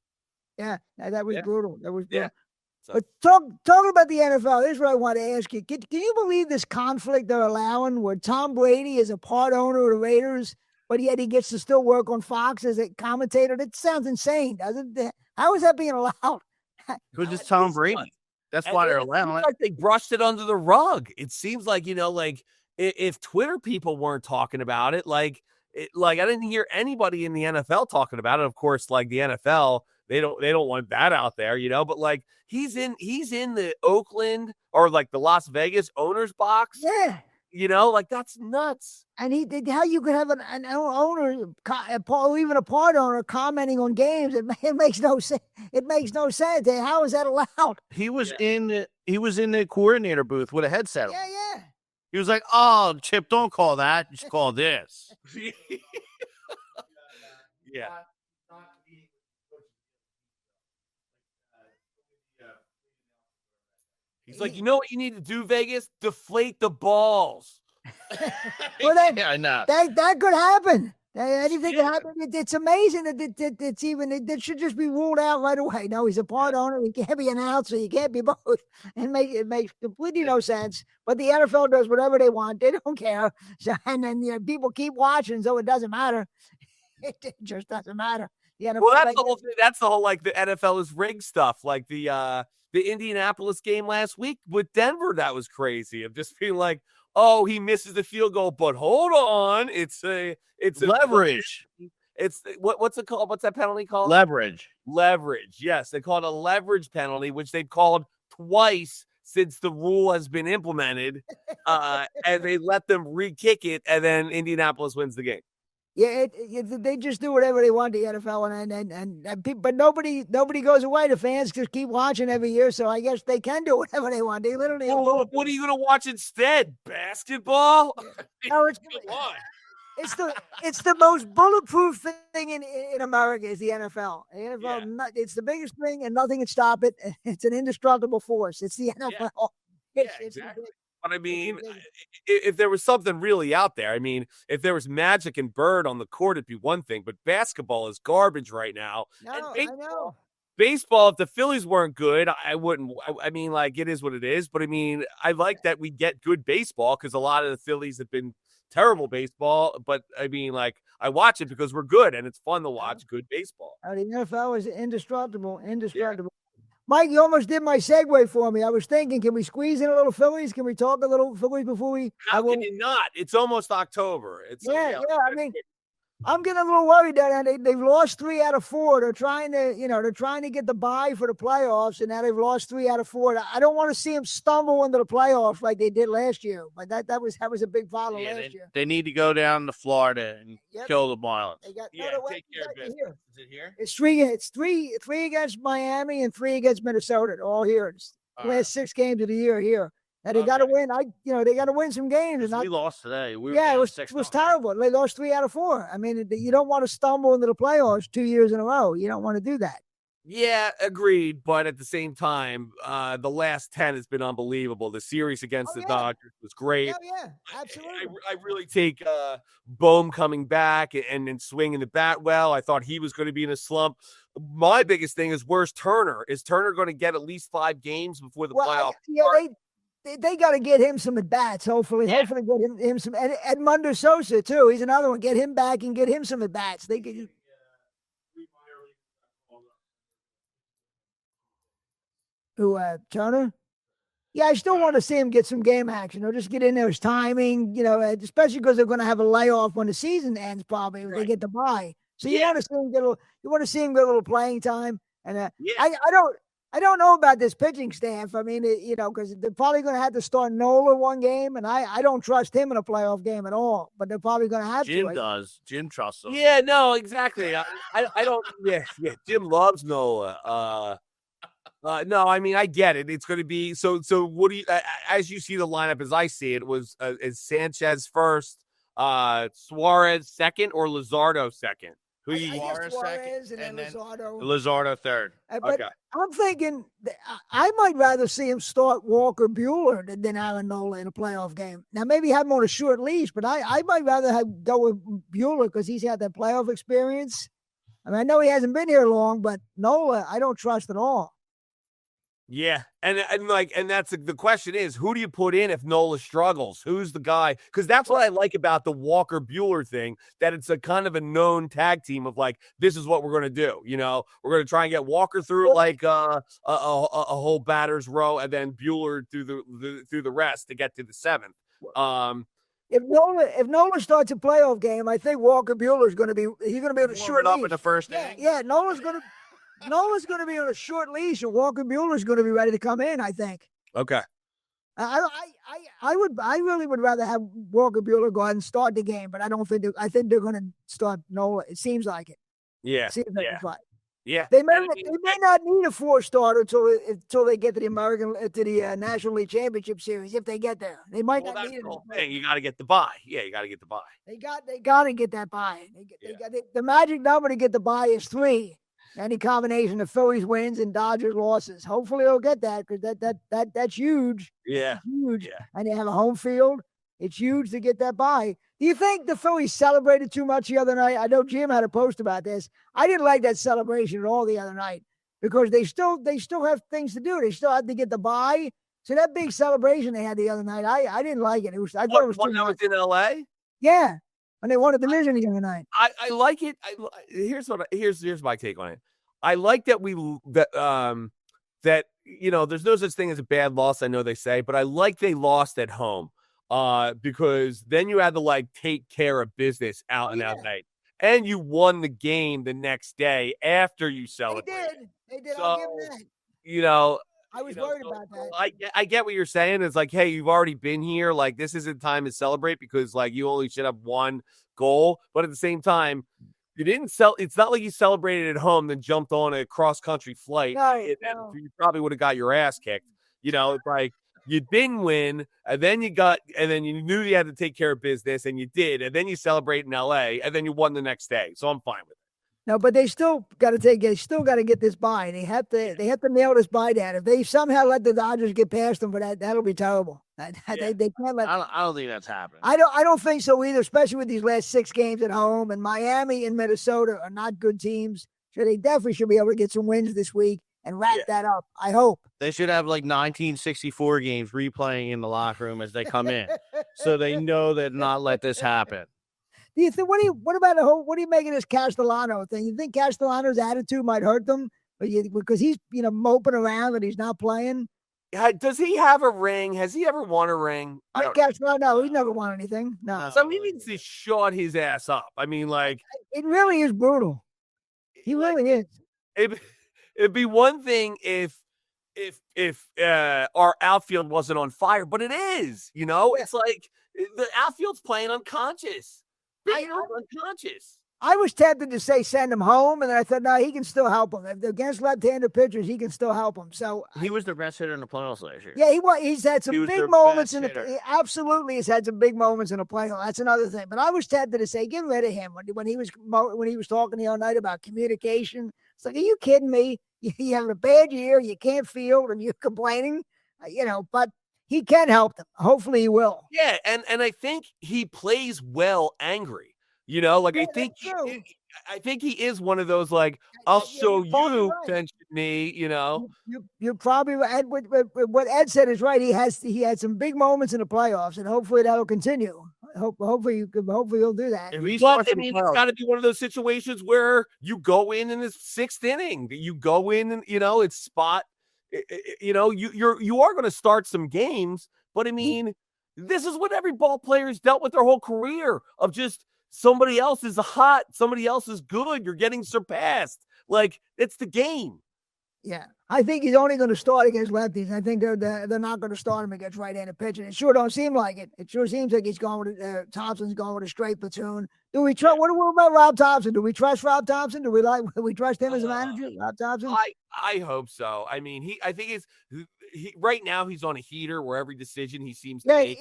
Yeah, that was brutal. That was brutal. Yeah. But talking about the NFL, this is what I want to ask you. Can you believe this conflict they're allowing where Tom Brady is a part owner of the Raiders, but yet he gets to still work on Fox as a commentator? That sounds insane, doesn't it? How is that being allowed? Because it's Tom Brady. That's why they're allowing it. They brushed it under the rug. It seems like, if Twitter people weren't talking about it, I didn't hear anybody in the NFL talking about it. Of course, the NFL, they don't want that out there, but he's in the Oakland or the Las Vegas owner's box. Yeah. That's nuts. And how you could have an owner, or even a part owner, commenting on games? It makes no sense. It makes no sense. How is that allowed? He was in the coordinator booth with a headset on. Yeah. He was like, "Oh, Chip, don't call that. Just call this." Yeah. He's like, you know what you need to do, Vegas? Deflate the balls. Well, then, Yeah, I know. that could happen. Anything could happen. It's amazing that it's even. It should just be ruled out right away. No, he's a part owner. He can't be an announcer. He can't be both. And it makes completely no sense. But the NFL does whatever they want. They don't care. So, and then people keep watching, so it doesn't matter. It just doesn't matter. The NFL, Well, that's the whole thing. That's the whole like the NFL is rigged stuff. Like the Indianapolis game last week with Denver, that was crazy. Of just being like, oh, he misses the field goal, but hold on, it's Leverage. It's what's it called? What's that penalty called? Leverage. Leverage. Yes, they call it a leverage penalty, which they've called twice since the rule has been implemented. And they let them re-kick it, and then Indianapolis wins the game. Yeah, they just do whatever they want, the NFL, and people, but nobody goes away. The fans just keep watching every year, so I guess they can do whatever they want. They literally. Well, what are you going to watch instead? Basketball? No, it's the most bulletproof thing in America is the NFL. The NFL, it's the biggest thing, and nothing can stop it. It's an indestructible force. It's the NFL. Exactly. But I mean, if there was something really out there, I mean, if there was Magic and Bird on the court, it'd be one thing. But basketball is garbage right now. No, and I know. Baseball, if the Phillies weren't good, I wouldn't. I mean, like, it is what it is. But I mean, I like that we get good baseball because a lot of the Phillies have been terrible baseball. But I mean, like, I watch it because we're good and it's fun to watch good baseball. The NFL is indestructible. Yeah. Mike, you almost did my segue for me. I was thinking, can we squeeze in a little Phillies? Can we talk a little Phillies before we? How can you not? It's almost October. Yeah. I mean, I'm getting a little worried that they've lost 3 out of 4. They're trying to get the bye for the playoffs, and now they've lost 3 out of 4. I don't want to see them stumble into the playoffs like they did last year. But that was a big problem last year. They need to go down to Florida and kill the Marlins. Take care of business. Is it here? It's three against Miami and 3 against Minnesota. They're all here. It's the last 6 games of the year here. And they got to win. They got to win some games. And we lost today. It was terrible. They lost 3 out of 4. I mean, you don't want to stumble into the playoffs 2 years in a row. You don't want to do that. Yeah, agreed. But at the same time, the last 10 has been unbelievable. The series against the Dodgers was great. Yeah, absolutely. I really take Bohm coming back and then swinging the bat well. I thought he was going to be in a slump. My biggest thing is, where's Turner? Is Turner going to get at least 5 games before the playoffs? They got to get him some at bats. Hopefully get him some. Edmundo Sosa too. He's another one. Get him back and get him some at bats. They could. Who Turner? Yeah, I still want to see him get some game action. Just get in there. His timing, especially because they're going to have a layoff when the season ends. Probably when they get the bye. So you want to see him get a little playing time. And I don't know about this pitching staff. I mean, because they're probably going to have to start Nola one game, and I don't trust him in a playoff game at all. But they're probably going to have Jim does. Jim trusts him. Yeah, no, exactly. I don't. Yeah. Jim loves Nola. No, I mean, I get it. It's going to be so. What do you, as you see the lineup, as I see it, was is Sanchez first, Suarez second, or Luzardo second? Suarez second, and then Luzardo third. But I'm thinking I might rather see him start Walker Buehler than Aaron Nola in a playoff game. Now, maybe have him on a short leash, but I might rather go with Buehler because he's had that playoff experience. I mean, I know he hasn't been here long, but Nola, I don't trust at all. Yeah, and that's the question is, who do you put in if Nola struggles? Who's the guy? Because that's what I like about the Walker Buehler thing, that it's a kind of a known tag team of like, this is what we're going to do. We're going to try and get Walker through like a whole batter's row, and then Buehler through the rest to get to the 7th. If Nola starts a playoff game, I think Walker Buehler is going to be on a short leash up in the first inning. Yeah, Nola's going to be on a short leash, and Walker Buehler's going to be ready to come in, I think. Okay. I really would rather have Walker Buehler go ahead and start the game, but I think they're going to start Nola. It seems like it. Yeah. It seems like it's right. Yeah. They may not need a 4-starter until they get to the National League Championship Series, if they get there. They might not need it. You got to get the bye. Yeah, you got to get the bye. They got to get that bye. The magic number to get the bye is 3. Any combination of Phillies wins and Dodgers losses. Hopefully they'll get that because that's huge. Yeah. That's huge. Yeah. And they have a home field. It's huge to get that bye. Do you think the Phillies celebrated too much the other night? I know Jim had a post about this. I didn't like that celebration at all the other night because they still have things to do. They still have to get the bye. So that big celebration they had the other night, I didn't like it. I thought it was too When I was much. in LA? Yeah. When they won a division the other night. I like it. Here's my take on it. I like that that there's no such thing as a bad loss. I know they say, but I like they lost at home, because then you had to take care of business out in LA, and you won the game the next day after you celebrated. They did. So, I'll give them that. I was worried about that. I get what you're saying. It's like, hey, you've already been here. Like, this isn't time to celebrate because you only should have one goal. But at the same time, you didn't it's not like you celebrated at home, then jumped on a cross-country flight. No. You probably would have got your ass kicked. It's like you didn't win, and then you knew you had to take care of business, and you did, and then you celebrate in LA, and then you won the next day. So I'm fine with it. No, but they still got to get this bye. They have to nail this bye down. If they somehow let the Dodgers get past them for that'll be terrible. They can't let. I don't think that's happening. I don't think so either, especially with these last 6 games at home. And Miami and Minnesota are not good teams, so they definitely should be able to get some wins this week and wrap that up. I hope they should have 1964 games replaying in the locker room as they come in, so they know that not let this happen. Do you think? What do you make of this Castellano thing? You think Castellanos' attitude might hurt them, because he's moping around that he's not playing? Does he have a ring? Has he ever won a ring? No, he's never won anything. No. So he needs to shut his ass up. I mean, it really is brutal. He really is. It'd be one thing if our outfield wasn't on fire, but it is. It's like the outfield's playing unconscious. Unconscious. I was tempted to say send him home, and then I thought, no, he can still help him. If they're against left-handed pitchers, he can still help him. So he was the best hitter in the playoffs last year. Yeah, he's had some big moments he absolutely has had some big moments in the playoffs. That's another thing. But I was tempted to say, get rid of him when he was talking the other night about communication. It's like, are you kidding me? You have a bad year, you can't field, and you're complaining, but he can help them. Hopefully he will. Yeah, and I think he plays well angry. I think he is one of those I'll show you, attention me. You're probably right. What Ed said is right. He had some big moments in the playoffs, and hopefully that'll continue. Hopefully he'll do that. It's got to be one of those situations where you go in the 6th inning. You go in and it's spot. You are going to start some games, but I mean, this is what every ball player has dealt with their whole career of just somebody else is hot, somebody else is good. You're getting surpassed. It's the game. Yeah, I think he's only going to start against lefties. I think they're not going to start him against right-handed pitching. It sure don't seem like it. It sure seems like he's going with Thompson's going with a straight platoon. Do we trust? What about Rob Thompson? Do we trust Rob Thompson? Do we trust him as a manager, Rob Thompson? I hope so. I mean, I think right now he's on a heater where every decision he seems to make,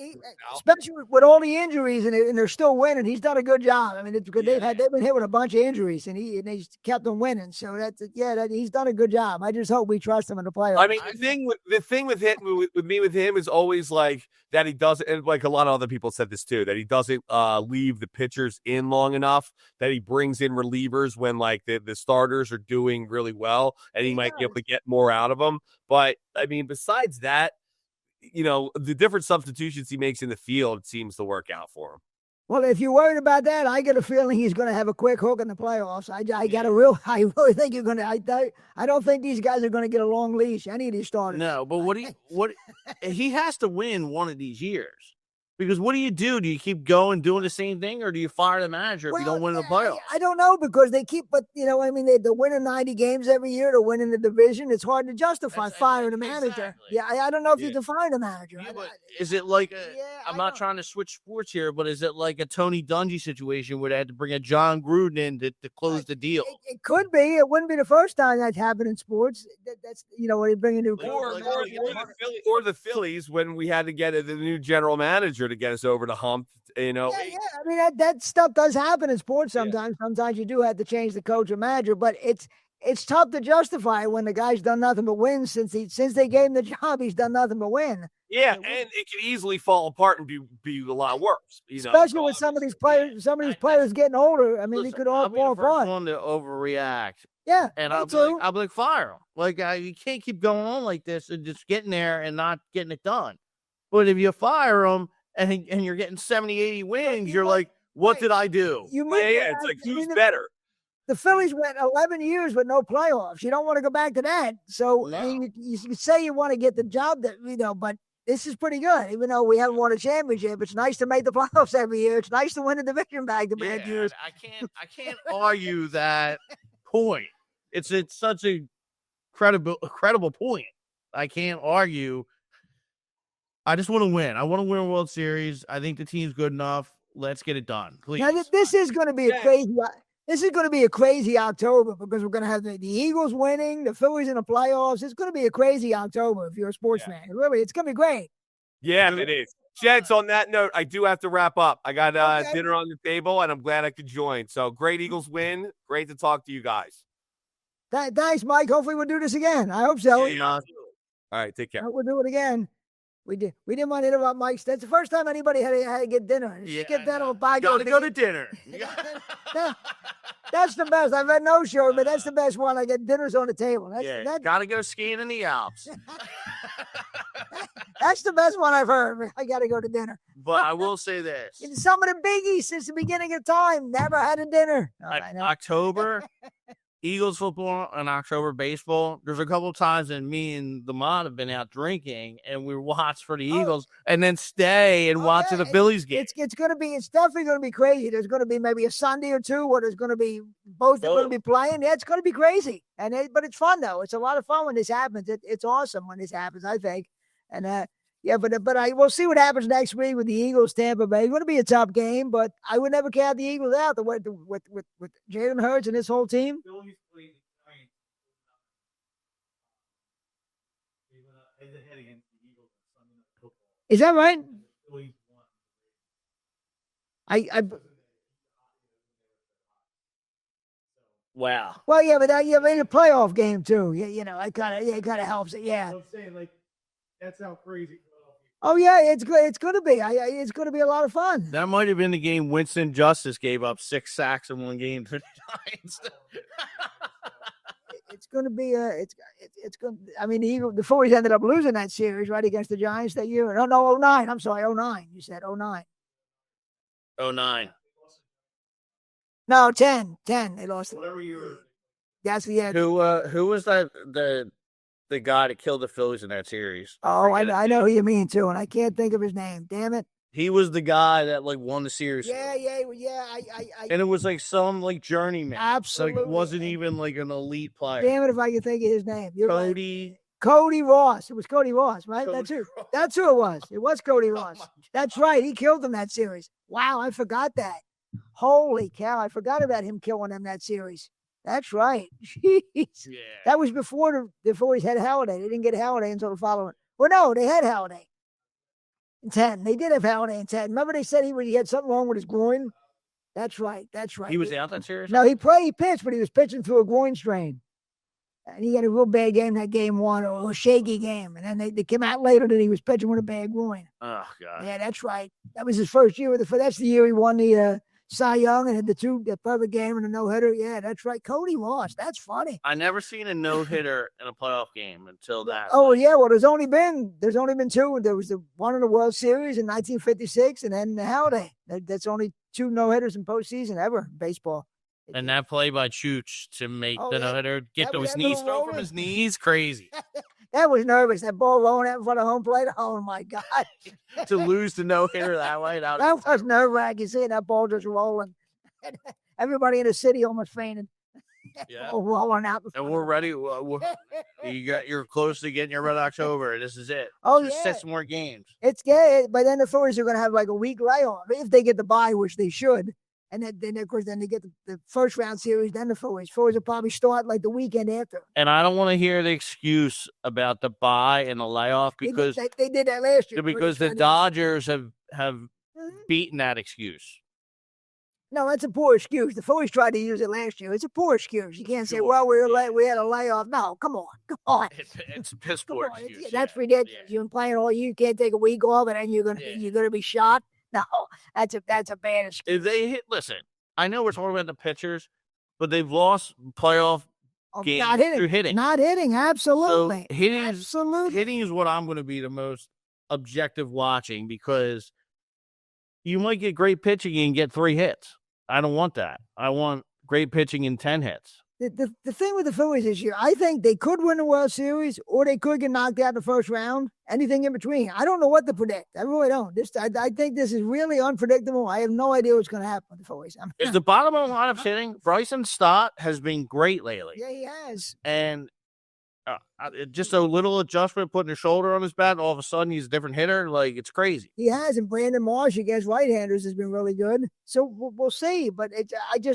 especially with all the injuries and they're still winning. He's done a good job. I mean, it's because they've been hit with a bunch of injuries and he's kept them winning. So he's done a good job. I just hope we trust him in the playoffs. I mean, the thing with him is always that he doesn't, and a lot of other people said this too, that he doesn't leave the pitchers in long enough, that he brings in relievers when the starters are doing really well, and he might be able to get more out of them. But I mean, besides that, the different substitutions he makes in the field seems to work out for him. Well, if you're worried about that, I get a feeling he's going to have a quick hook in the playoffs. I really think you're going to. I don't think these guys are going to get a long leash. Any of these starters. No, but he has to win one of these years. Because what do you do? Do you keep going doing the same thing, or do you fire the manager if you don't win the playoffs? I don't know, because they keep, but they're winning 90 games every year. They're winning the division. It's hard to justify firing a manager. Exactly. Yeah, I don't know if you can fire the manager. Yeah, but is it I'm not trying to switch sports here, but is it like a Tony Dungy situation where they had to bring a John Gruden in to close the deal? It could be. It wouldn't be the first time that's happened in sports. That's when you bring a new coach. Or the Phillies when we had to get the new general manager to get us over the hump. I mean, that stuff does happen in sports sometimes. Yeah. Sometimes you do have to change the coach or manager, but it's tough to justify when the guy's done nothing but win since they gave him the job. He's done nothing but win. Yeah, and it can easily fall apart and be a lot worse. Especially with some of these players, getting older. I mean, they could all I'll be fall the first apart. one to overreact. Yeah, And me I'll too. be like, fire him. Like, you can't keep going on like this and just getting there and not getting it done. But if you fire him and you're getting 70, 80 wins, you're like, what did I do? It's like, who's better? The Phillies went 11 years with no playoffs. You don't want to go back to that. So I mean, you say you want to get the job that but this is pretty good. Even though we haven't won a championship, it's nice to make the playoffs every year. It's nice to win the division back to back years. I can't argue that point. It's such a credible point. I can't argue. I just want to win. I want to win a World Series. I think the team's good enough. Let's get it done, please. Now, this is going to be a crazy. This is going to be a crazy October because we're going to have the Eagles winning, the Phillies in the playoffs. It's going to be a crazy October if you're a sports fan. Really, it's going to be great. Yeah, it is. Jets, on that note, I do have to wrap up. I got dinner on the table, and I'm glad I could join. So great Eagles win. Great to talk to you guys. Thanks, Mike. Hopefully we'll do this again. I hope so. Yeah. All right, take care. We'll do it again. We didn't want to interrupt Mike's. That's the first time anybody had to get dinner. Get dinner with Bob. Gotta go to dinner. That's the best. I've had no show, but that's the best one. I get dinners on the table. Gotta go skiing in the Alps. That's the best one I've heard. I gotta go to dinner. But I will say this. Some of the biggies since the beginning of time never had a dinner. October, Eagles football and October baseball. There's a couple of times that me and the mod have been out drinking and we watch for the Eagles and then stay and watch the Phillies game. It's definitely going to be crazy. There's going to be maybe a Sunday or two where there's going to be both are going to be playing. Yeah, it's going to be crazy. But it's fun though. It's a lot of fun when this happens. It's awesome when this happens, I think. And we'll see what happens next week with the Eagles, Tampa Bay. It's going to be a tough game, but I would never count the Eagles out with Jalen Hurts and his whole team. Is that right? Wow. Well, yeah, but in a playoff game too. Yeah, it kind of helps it. Yeah. I'm saying that's how crazy. Oh yeah, it's good. It's going to be. It's going to be a lot of fun. That might have been the game Winston Justice gave up 6 sacks in one game to the Giants. It's going to be it's going. I mean, the Phillies ended up losing that series right against the Giants that year. No, 09. I'm sorry, 09. You said 09. 09. No, 10. They lost. Whatever year. That's the end. Who was that the guy that killed the Phillies in that series? Oh, I know who you mean too, and I can't think of his name. Damn it. He was the guy that won the series. Yeah. And it was some journeyman. Absolutely. It wasn't even an elite player. Damn it if I can think of his name. You're Cody. Right. Cody Ross. It was Cody Ross, right? Cody That's who it was. It was Cody Ross. That's right. He killed him that series. Wow, I forgot that. Holy cow, I forgot about him killing them that series. That's right. Jeez. Yeah. That was before the Phillies had Halladay. They didn't get Halladay until the following. Well, no, they had Halladay. In 10. They did have Halladay in 10. Remember they said he had something wrong with his groin? That's right. He was out that series? No, he pitched, but he was pitching through a groin strain. And he had a real bad game that game one, or a shaky game. And then they came out later that he was pitching with a bad groin. Oh, God. Yeah, that's right. That was his first year that's the year he won the Cy Young and had the perfect game and a no-hitter. Yeah, that's right. Cody Ross. That's funny. I never seen a no-hitter in a playoff game until that. Oh, yeah. Well, there's only been 2. There was the one in the World Series in 1956 and then the Halladay. That's only 2 no-hitters in postseason ever in baseball. And that play by Chooch to make the no-hitter, get to his knees, throw from his knees, crazy. That was nervous. That ball rolling out in front of home plate. Oh, my God. To lose the no-hitter that way. That was nerve-wracking. Seeing that ball just rolling. Everybody in the city almost fainted. Yeah. Rolling out. And we're ready. You're close to getting your Red October. This is it. Oh, just 6 more games. It's good. But then the Phillies are going to have a week layoff if they get the bye, which they should. And then of course, they get the first round series. Then the Phillies will probably start the weekend after. And I don't want to hear the excuse about the bye and the layoff because they did that last year. Because the Dodgers have beaten that excuse. No, that's a poor excuse. The Phillies tried to use it last year. It's a poor excuse. You can't say, Sure, well, yeah. We had a layoff. No, come on. It's a piss Come poor on. excuse. That's yeah. ridiculous. Yeah. You've been playing all year. You can't take a week off, and then you're gonna be shot. No, that's a bad excuse. If they hit, listen, I know we're talking about the pitchers, but they've lost playoff games Not hitting. through hitting. Not hitting. Absolutely. So hitting Absolutely. is what I'm going to be the most objective watching, because you might get great pitching and get 3 hits. I don't want that. I want great pitching and 10 hits. The thing with the Phillies this year, I think they could win the World Series, or they could get knocked out in the first round. Anything in between. I don't know what to predict. I really don't. I think this is really unpredictable. I have no idea what's going to happen with the Phillies. Is the bottom of the lineup hitting? Bryson Stott has been great lately. Yeah, he has. And just a little adjustment, putting his shoulder on his bat, and all of a sudden he's a different hitter. Like, it's crazy. He has, and Brandon Marsh against right-handers has been really good. So we'll see. But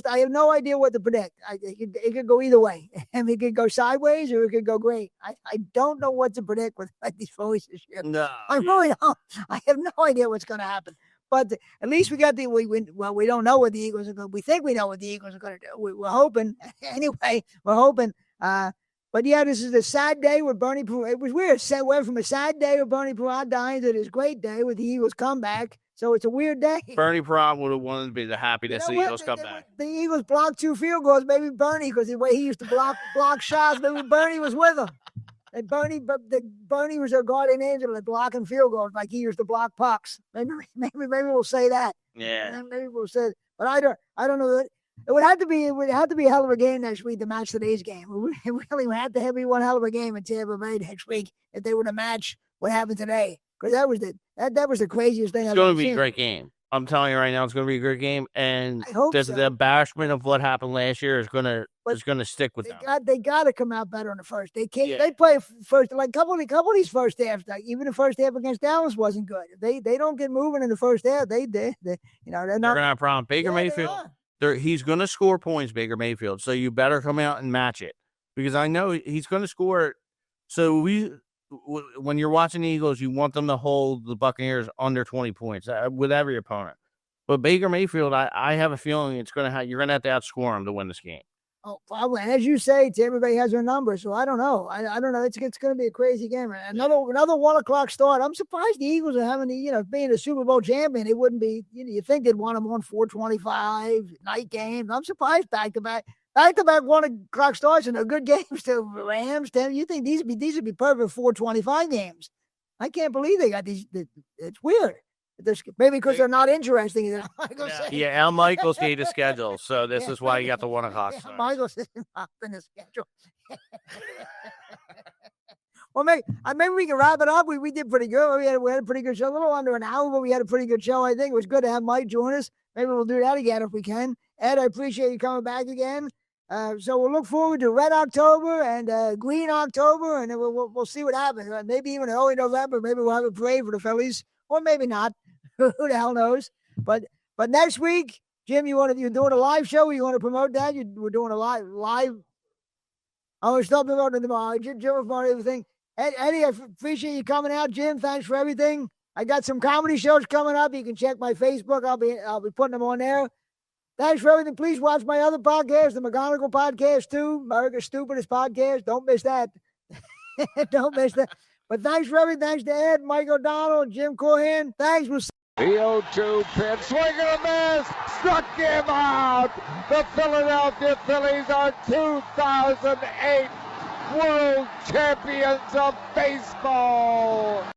I have no idea what to predict. It could go either way. I mean, it could go sideways or it could go great. I don't know what to predict with these Phillies this year. No, I really don't. I have no idea what's going to happen. But at least we got we don't know what the Eagles are going to do. We think we know what the Eagles are going to do. We're hoping. Anyway, we're hoping. But yeah, this is a sad day with Bernie Perot. It was weird. It went from a sad day with Bernie Perot dying to this great day with the Eagles comeback. So it's a weird day. Bernie Perot would have wanted to be the happiness You the know Eagles come back. The Eagles blocked 2 field goals. Maybe Bernie, because the way he used to block shots, maybe Bernie was with him. And Bernie was their guardian angel at blocking field goals like he used to block pucks. Maybe we'll say that. Yeah. Maybe we'll say, but I don't know. It would have to be a hell of a game next week to match today's game. It really would have to be one hell of a game in Tampa Bay next week if they were to match what happened today. Because that was the craziest thing. It's going to be a great game. I'm telling you right now, it's going to be a great game, and the embarrassment of what happened last year is going to stick with them. They got to come out better in the first. They can't. Yeah. They play first, like couple of these first halves. Like even the first half against Dallas wasn't good. They don't get moving in the first half. They're not. They're going to have a problem. Baker Mayfield. He's going to score points, Baker Mayfield. So you better come out and match it, because I know he's going to score. So when you're watching the Eagles, you want them to hold the Buccaneers under 20 points with every opponent. But Baker Mayfield, I have a feeling you're going to have to outscore him to win this game. Oh, probably. And as you say, everybody has their number, so I don't know. I don't know. It's going to be a crazy game. Another 1:00 start. I'm surprised the Eagles are having being a Super Bowl champion. It wouldn't be. You think they'd want them on 4:25 night games. I'm surprised back to back 1:00 starts and they're good games to Rams. You think these would be perfect 4:25 games? I can't believe they got these. It's weird. Maybe because they're not interesting. Yeah, Al Michaels gave the schedule, so this is why you got the 1:00. Yeah, Michaels is not in the schedule. Well, maybe we can wrap it up. We did pretty good. We had a pretty good show, a little under an hour, but we had a pretty good show. I think it was good to have Mike join us. Maybe we'll do that again if we can. Ed, I appreciate you coming back again. So we'll look forward to Red October and Green October, and then we'll see what happens. Maybe even early November. Maybe we'll have a parade for the Phillies, or maybe not. Who the hell knows? But next week, Jim, you're doing a live show. You want to promote that? We're doing a live. Oh, we're still promoting tomorrow. Jim will promote everything. Eddie, I appreciate you coming out, Jim. Thanks for everything. I got some comedy shows coming up. You can check my Facebook. I'll be putting them on there. Thanks for everything. Please watch my other podcast, the McGonigal podcast too. America's Stupidest Podcast. Don't miss that. Don't miss that. But thanks for everything. Thanks to Ed, Mike O'Donnell, Jim Cohan. Thanks. We'll see. The 0-2 pitch, swing and a miss, struck him out. The Philadelphia Phillies are 2008 World Champions of Baseball.